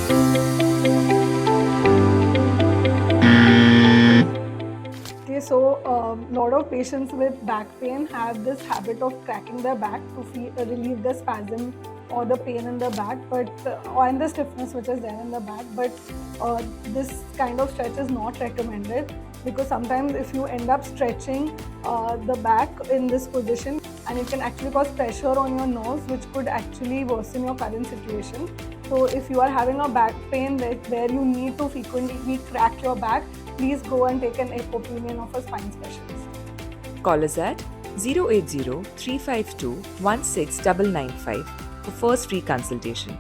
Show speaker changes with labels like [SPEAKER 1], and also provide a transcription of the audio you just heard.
[SPEAKER 1] Okay, so a lot of patients with back pain have this habit of cracking their back to relieve the spasm or the pain in the back, and the stiffness which is there in the back. But this kind of stretch is not recommended, because sometimes if you end up stretching the back in this position, and it can actually cause pressure on your nerves, which could actually worsen your current situation. So if you are having a back pain where you need to frequently crack your back, please go and take an opinion of a spine specialist.
[SPEAKER 2] Call us at 080 352 16995 for first free consultation.